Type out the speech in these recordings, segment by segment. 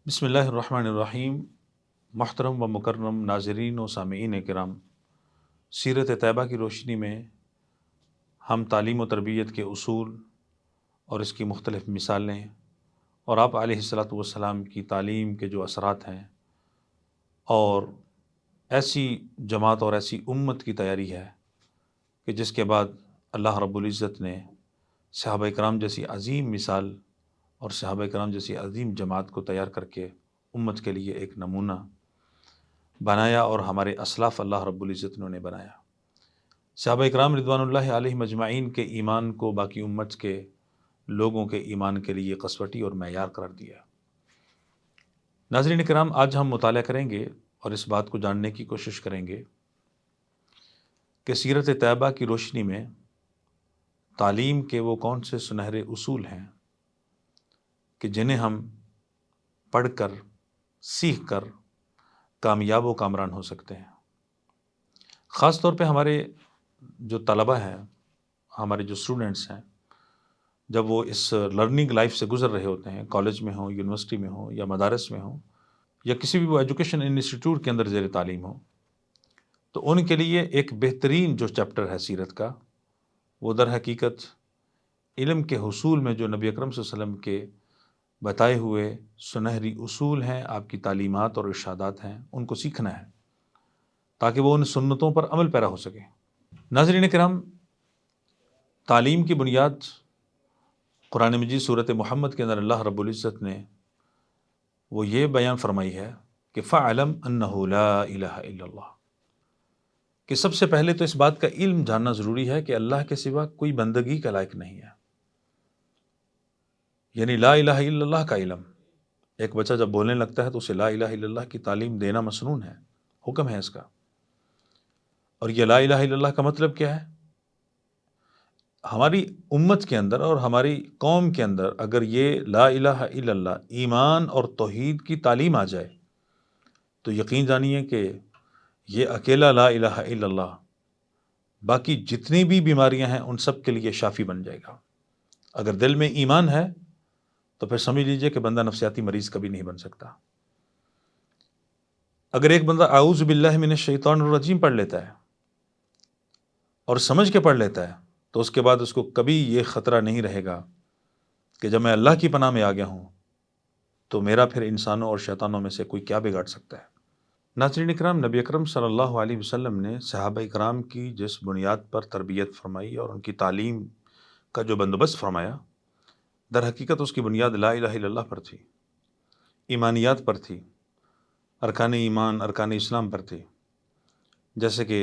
بسم اللہ الرحمن الرحیم۔ محترم و مکرم ناظرین و سامعین کرام، سیرت طیبہ کی روشنی میں ہم تعلیم و تربیت کے اصول اور اس کی مختلف مثالیں اور آپ علیہ الصلاۃ والسلام کی تعلیم کے جو اثرات ہیں اور ایسی جماعت اور ایسی امت کی تیاری ہے کہ جس کے بعد اللہ رب العزت نے صحابہ کرام جیسی عظیم مثال اور صحابہ کرام جیسی عظیم جماعت کو تیار کر کے امت کے لیے ایک نمونہ بنایا، اور ہمارے اسلاف اللہ رب العزت نے انہیں بنایا۔ صحابہ کرام رضوان اللہ علیہ مجمعین کے ایمان کو باقی امت کے لوگوں کے ایمان کے لیے قسوٹی اور معیار قرار دیا۔ ناظرین کرام، آج ہم مطالعہ کریں گے اور اس بات کو جاننے کی کوشش کریں گے کہ سیرت طیبہ کی روشنی میں تعلیم کے وہ کون سے سنہرے اصول ہیں کہ جنہیں ہم پڑھ کر، سیکھ کر کامیاب و کامران ہو سکتے ہیں۔ خاص طور پہ ہمارے جو طلبہ ہیں، ہمارے جو اسٹوڈنٹس ہیں، جب وہ اس لرننگ لائف سے گزر رہے ہوتے ہیں، کالج میں ہوں، یونیورسٹی میں ہوں یا مدارس میں ہوں یا کسی بھی وہ ایجوکیشن انسٹیٹیوٹ کے اندر زیر تعلیم ہو، تو ان کے لیے ایک بہترین جو چیپٹر ہے سیرت کا، وہ در حقیقت علم کے حصول میں جو نبی اکرم صلی اللہ علیہ وسلم کے بتائے ہوئے سنہری اصول ہیں، آپ کی تعلیمات اور ارشادات ہیں، ان کو سیکھنا ہے تاکہ وہ ان سنتوں پر عمل پیرا ہو سکے۔ ناظرین کرام، تعلیم کی بنیاد قرآن مجید سورۃ محمد کے اندر اللہ رب العزت نے وہ یہ بیان فرمائی ہے کہ فَاعْلَمْ أَنَّهُ لَا إِلَهَ إِلَّا اللَّهُ، کہ سب سے پہلے تو اس بات کا علم جاننا ضروری ہے کہ اللہ کے سوا کوئی بندگی کا لائق نہیں ہے، یعنی لا الہ الا اللہ کا علم۔ ایک بچہ جب بولنے لگتا ہے تو اسے لا الہ الا اللہ کی تعلیم دینا مسنون ہے، حکم ہے اس کا۔ اور یہ لا الہ الا اللہ کا مطلب کیا ہے؟ ہماری امت کے اندر اور ہماری قوم کے اندر اگر یہ لا الہ الا اللہ ایمان اور توحید کی تعلیم آ جائے تو یقین جانیے کہ یہ اکیلا لا الہ الا اللہ باقی جتنی بھی بیماریاں ہیں ان سب کے لیے شافی بن جائے گا۔ اگر دل میں ایمان ہے تو پھر سمجھ لیجئے کہ بندہ نفسیاتی مریض کبھی نہیں بن سکتا۔ اگر ایک بندہ اعوذ باللہ من الشیطان الرجیم پڑھ لیتا ہے اور سمجھ کے پڑھ لیتا ہے تو اس کے بعد اس کو کبھی یہ خطرہ نہیں رہے گا کہ جب میں اللہ کی پناہ میں آ گیا ہوں تو میرا پھر انسانوں اور شیطانوں میں سے کوئی کیا بگاڑ سکتا ہے۔ ناظرین اکرام، نبی اکرم صلی اللہ علیہ وسلم نے صحابہ کرام کی جس بنیاد پر تربیت فرمائی اور ان کی تعلیم کا جو بندوبست فرمایا، در حقیقت اس کی بنیاد لا الہ الا اللہ پر تھی، ایمانیات پر تھی، ارکان ایمان، ارکان اسلام پر تھی، جیسے کہ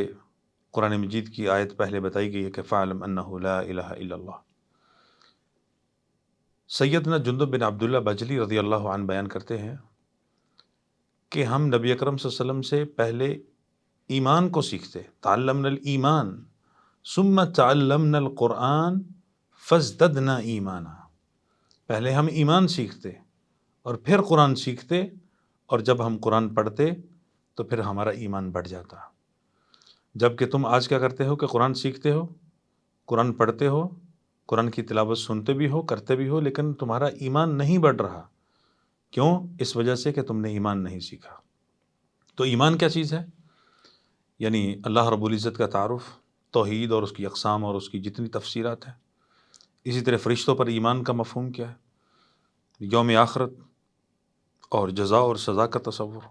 قرآن مجید کی آیت پہلے بتائی گئی ہے کہ فَاعْلَمْ أَنَّهُ لَا إِلَهَ إِلَّا اللَّهُ۔ سیدنا جندب بن عبداللہ بجلی رضی اللہ عنہ بیان کرتے ہیں کہ ہم نبی اکرم صلی اللہ علیہ وسلم سے پہلے ایمان کو سیکھتے، تعلمنا الایمان ثم تعلمنا القرآن فازددنا ایمانا، پہلے ہم ایمان سیکھتے اور پھر قرآن سیکھتے، اور جب ہم قرآن پڑھتے تو پھر ہمارا ایمان بڑھ جاتا۔ جبکہ تم آج کیا کرتے ہو کہ قرآن سیکھتے ہو، قرآن پڑھتے ہو، قرآن کی تلاوت سنتے بھی ہو، کرتے بھی ہو، لیکن تمہارا ایمان نہیں بڑھ رہا۔ کیوں؟ اس وجہ سے کہ تم نے ایمان نہیں سیکھا۔ تو ایمان کیا چیز ہے؟ یعنی اللہ رب العزت کا تعارف، توحید اور اس کی اقسام اور اس کی جتنی تفسیرات ہیں۔ اسی طرح فرشتوں پر ایمان کا مفہوم کیا ہے؟ یوم آخرت اور جزا اور سزا کا تصور،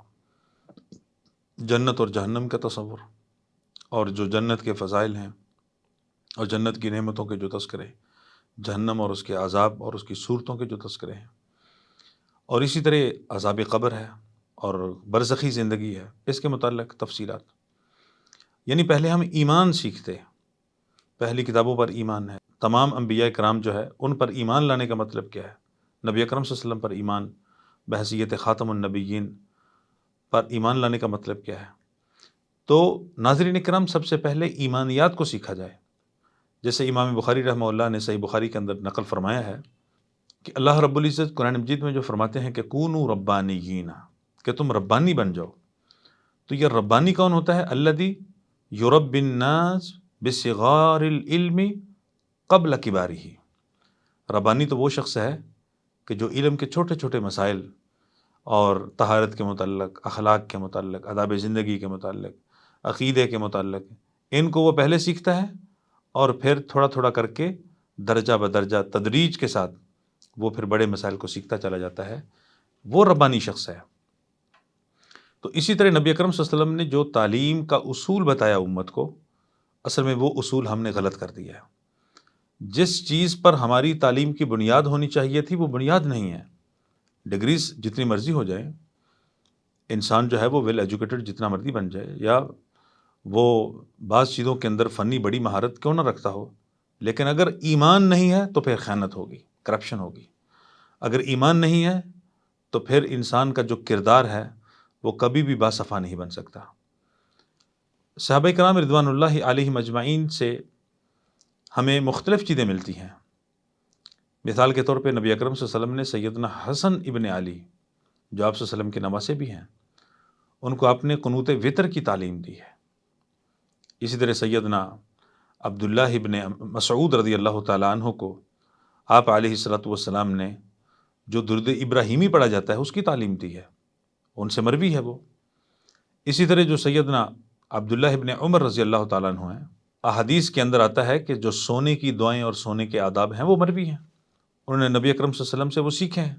جنت اور جہنم کا تصور، اور جو جنت کے فضائل ہیں اور جنت کی نعمتوں کے جو تذکرے، جہنم اور اس کے عذاب اور اس کی صورتوں کے جو تذکرے ہیں، اور اسی طرح عذاب قبر ہے اور برزخی زندگی ہے، اس کے متعلق تفصیلات۔ یعنی پہلے ہم ایمان سیکھتے، پہلی کتابوں پر ایمان ہے، تمام انبیاء کرام جو ہے ان پر ایمان لانے کا مطلب کیا ہے، نبی اکرم صلی اللہ علیہ وسلم پر ایمان بحیثیت خاتم النبیین پر ایمان لانے کا مطلب کیا ہے۔ تو ناظرین کرام، سب سے پہلے ایمانیات کو سیکھا جائے، جیسے امام بخاری رحمہ اللہ نے صحیح بخاری کے اندر نقل فرمایا ہے کہ اللہ رب العزت قرآن مجید میں جو فرماتے ہیں کہ کونوا ربانیین، کہ تم ربانی بن جاؤ۔ تو یہ ربانی کون ہوتا ہے؟ الذی یربی الناس بصغار العلم قبل کبارہ۔ ربانی تو وہ شخص ہے کہ جو علم کے چھوٹے چھوٹے مسائل اور طہارت کے متعلق، اخلاق کے متعلق، آداب زندگی کے متعلق، عقیدے کے متعلق، ان کو وہ پہلے سیکھتا ہے اور پھر تھوڑا تھوڑا کر کے درجہ بدرجہ تدریج کے ساتھ وہ پھر بڑے مسائل کو سیکھتا چلا جاتا ہے۔ وہ ربانی شخص ہے۔ تو اسی طرح نبی اکرم صلی اللہ علیہ وسلم نے جو تعلیم کا اصول بتایا امت کو، اصل میں وہ اصول ہم نے غلط کر دیا ہے۔ جس چیز پر ہماری تعلیم کی بنیاد ہونی چاہیے تھی وہ بنیاد نہیں ہے۔ ڈگریز جتنی مرضی ہو جائے، انسان جو ہے وہ ویل ایجوکیٹڈ جتنا مرضی بن جائے، یا وہ بعض چیزوں کے اندر فنی بڑی مہارت کیوں نہ رکھتا ہو، لیکن اگر ایمان نہیں ہے تو پھر خیانت ہوگی، کرپشن ہوگی۔ اگر ایمان نہیں ہے تو پھر انسان کا جو کردار ہے وہ کبھی بھی باصفا نہیں بن سکتا۔ صحابہ کرام رضوان اللہ علیہم اجمعین سے ہمیں مختلف چیزیں ملتی ہیں۔ مثال کے طور پہ نبی اکرم صلی اللہ علیہ وسلم نے سیدنا حسن ابن علی، جو آپ صلی اللہ علیہ وسلم کے نواسے بھی ہیں، ان کو آپ نے قنوت وطر کی تعلیم دی ہے۔ اسی طرح سیدنا عبداللہ ابن مسعود رضی اللہ تعالیٰ عنہ کو آپ علیہ الصلوۃ والسلام نے جو درود ابراہیمی پڑھا جاتا ہے اس کی تعلیم دی ہے، ان سے مروی ہے وہ۔ اسی طرح جو سیدنا عبداللہ ابن عمر رضی اللہ تعالیٰ عنہ ہیں، احادیث کے اندر آتا ہے کہ جو سونے کی دعائیں اور سونے کے آداب ہیں وہ مروی ہیں، انہوں نے نبی اکرم صلی اللہ علیہ وسلم سے وہ سیکھے ہیں۔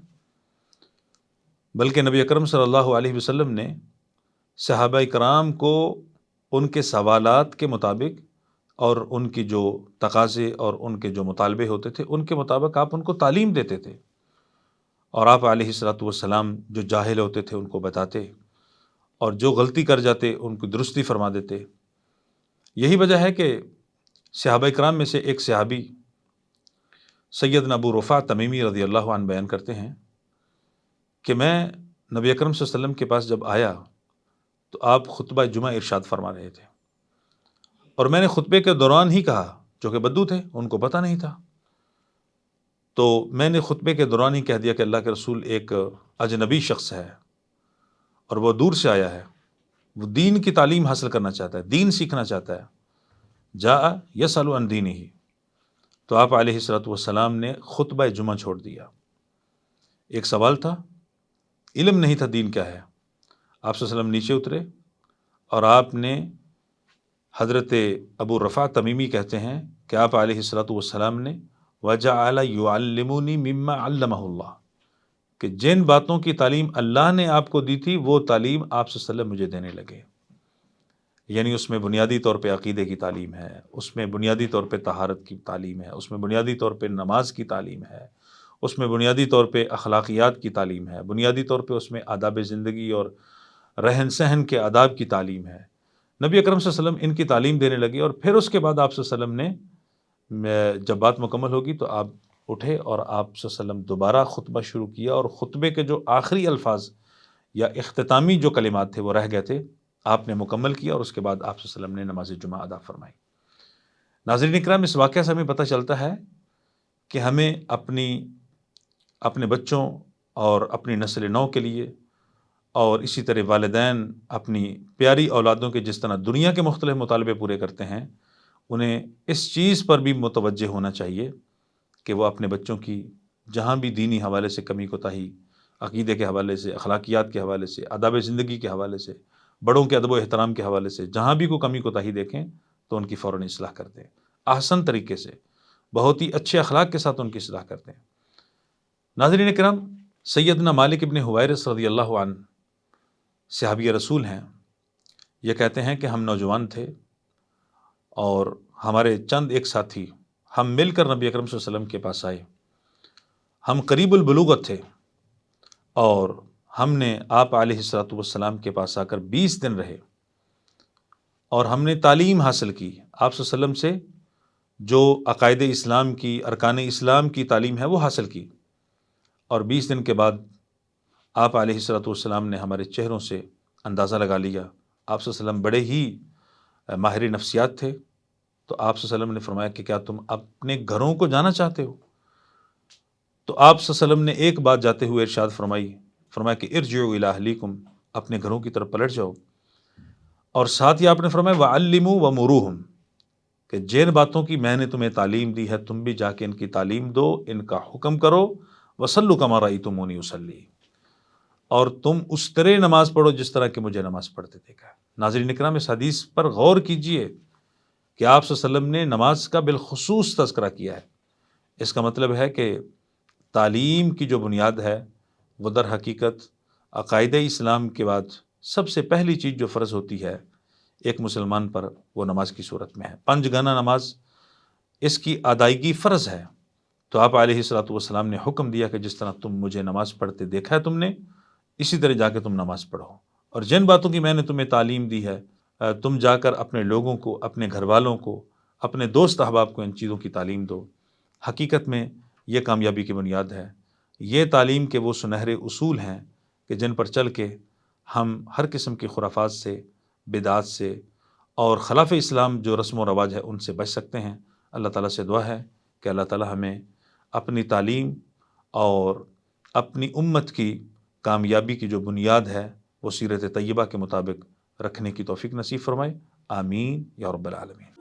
بلکہ نبی اکرم صلی اللہ علیہ وسلم نے صحابہ کرام کو ان کے سوالات کے مطابق اور ان کی جو تقاضے اور ان کے جو مطالبے ہوتے تھے ان کے مطابق آپ ان کو تعلیم دیتے تھے، اور آپ علیہ الصلوۃ والسلام جو جاہل ہوتے تھے ان کو بتاتے، اور جو غلطی کر جاتے ان کو درستی فرما دیتے۔ یہی وجہ ہے کہ صحابہ کرام میں سے ایک صحابی سیدنا ابو رفاع تمیمی رضی اللہ عنہ بیان کرتے ہیں کہ میں نبی اکرم صلی اللہ علیہ وسلم کے پاس جب آیا تو آپ خطبہ جمعہ ارشاد فرما رہے تھے، اور میں نے خطبے کے دوران ہی کہا، جو کہ بدو تھے ان کو پتہ نہیں تھا، تو میں نے خطبے کے دوران ہی کہہ دیا کہ اللہ کے رسول ایک اجنبی شخص ہے اور وہ دور سے آیا ہے، وہ دین کی تعلیم حاصل کرنا چاہتا ہے، دین سیکھنا چاہتا ہے، جاء یسأل عن دینہ۔ تو آپ علیہ الصلوۃ والسلام نے خطبہ جمعہ چھوڑ دیا۔ ایک سوال تھا، علم نہیں تھا دین کیا ہے۔ آپ صلی اللہ علیہ وسلم نیچے اترے اور آپ نے، حضرت ابو رفاع تمیمی کہتے ہیں کہ آپ علیہ الصلوۃ والسلام نے وجعل يعلمني مما علمه اللہ، کہ جن باتوں کی تعلیم اللہ نے آپ کو دی تھی وہ تعلیم آپ صلی اللہ علیہ وسلم مجھے دینے لگے۔ یعنی اس میں بنیادی طور پہ عقیدے کی تعلیم ہے، اس میں بنیادی طور پہ طہارت کی تعلیم ہے، اس میں بنیادی طور پہ نماز کی تعلیم ہے، اس میں بنیادی طور پہ اخلاقیات کی تعلیم ہے، بنیادی طور پہ اس میں آداب زندگی اور رہن سہن کے آداب کی تعلیم ہے۔ نبی اکرم صلی اللہ علیہ وسلم ان کی تعلیم دینے لگے، اور پھر اس کے بعد آپ صلی اللہ علیہ وسلم نے جب بات مکمل ہوگی تو آپ اٹھے اور آپ صلی اللہ علیہ وسلم دوبارہ خطبہ شروع کیا، اور خطبے کے جو آخری الفاظ یا اختتامی جو کلمات تھے وہ رہ گئے تھے، آپ نے مکمل کیا، اور اس کے بعد آپ صلی اللہ علیہ وسلم نے نماز جمعہ ادا فرمائی۔ ناظرین اکرام، اس واقعہ سے ہمیں پتہ چلتا ہے کہ ہمیں اپنے بچوں اور اپنی نسل نو کے لیے، اور اسی طرح والدین اپنی پیاری اولادوں کے جس طرح دنیا کے مختلف مطالبے پورے کرتے ہیں، انہیں اس چیز پر بھی متوجہ ہونا چاہیے کہ وہ اپنے بچوں کی جہاں بھی دینی حوالے سے کمی کوتاہی، عقیدے کے حوالے سے، اخلاقیات کے حوالے سے، آداب زندگی کے حوالے سے، بڑوں کے ادب و احترام کے حوالے سے، جہاں بھی کوئی کمی کوتاہی دیکھیں تو ان کی فوراً اصلاح کر دیں، احسن طریقے سے، بہت ہی اچھے اخلاق کے ساتھ ان کی اصلاح کرتے ہیں۔ ناظرین کرام، سیدنا مالک ابن حویرث رضی اللہ عنہ صحابی رسول ہیں، یہ کہتے ہیں کہ ہم نوجوان تھے اور ہمارے چند ایک ساتھی ہم مل کر نبی اکرم صلی اللہ علیہ وسلم کے پاس آئے۔ ہم قریب البلوغت تھے اور ہم نے آپ علیہ الصلوۃ والسلام کے پاس آ کر 20 دن رہے، اور ہم نے تعلیم حاصل کی آپ صلی اللہ علیہ وسلم سے، جو عقائد اسلام کی، ارکان اسلام کی تعلیم ہے وہ حاصل کی، اور 20 دن کے بعد آپ علیہ الصلوۃ والسلام نے ہمارے چہروں سے اندازہ لگا لیا۔ آپ صلی اللہ علیہ وسلم بڑے ہی ماہر نفسیات تھے، تو آپ صلی اللہ علیہ وسلم نے فرمایا کہ کیا تم اپنے گھروں کو جانا چاہتے ہو؟ تو آپ صلی اللہ علیہ وسلم نے ایک بات جاتے ہوئے ارشاد فرمایا کہ ارجعوا الی اہلیکم، اپنے گھروں کی طرف پلٹ جاؤ، اور ساتھ ہی آپ نے فرمایا وعلموا ومروہم، کہ جن باتوں کی میں نے تمہیں تعلیم دی ہے تم بھی جا کے ان کی تعلیم دو، ان کا حکم کرو، وصلوا کما رأیتمونی اصلی، اور تم اس طرح نماز پڑھو جس طرح کہ مجھے نماز پڑھتے دیکھا ہے۔ ناظرین اکرام، اس حدیث پر غور کیجئے کہ آپ صلی اللہ علیہ وسلم نے نماز کا بالخصوص تذکرہ کیا ہے۔ اس کا مطلب ہے کہ تعلیم کی جو بنیاد ہے وہ در حقیقت عقائد اسلام کے بعد سب سے پہلی چیز جو فرض ہوتی ہے ایک مسلمان پر، وہ نماز کی صورت میں ہے۔ 5 گانا نماز، اس کی ادائیگی فرض ہے۔ تو آپ علیہ الصلوۃ والسلام نے حکم دیا کہ جس طرح تم مجھے نماز پڑھتے دیکھا ہے تم نے، اسی طرح جا کے تم نماز پڑھو، اور جن باتوں کی میں نے تمہیں تعلیم دی ہے تم جا کر اپنے لوگوں کو، اپنے گھر والوں کو، اپنے دوست احباب کو ان چیزوں کی تعلیم دو۔ حقیقت میں یہ کامیابی کی بنیاد ہے۔ یہ تعلیم کے وہ سنہرے اصول ہیں کہ جن پر چل کے ہم ہر قسم کی خرافات سے، بدعات سے اور خلاف اسلام جو رسم و رواج ہے ان سے بچ سکتے ہیں۔ اللہ تعالیٰ سے دعا ہے کہ اللہ تعالیٰ ہمیں اپنی تعلیم اور اپنی امت کی کامیابی کی جو بنیاد ہے وہ سیرت طیبہ کے مطابق رکھنے کی توفیق نصیب فرمائے۔ آمین یا رب العالمین۔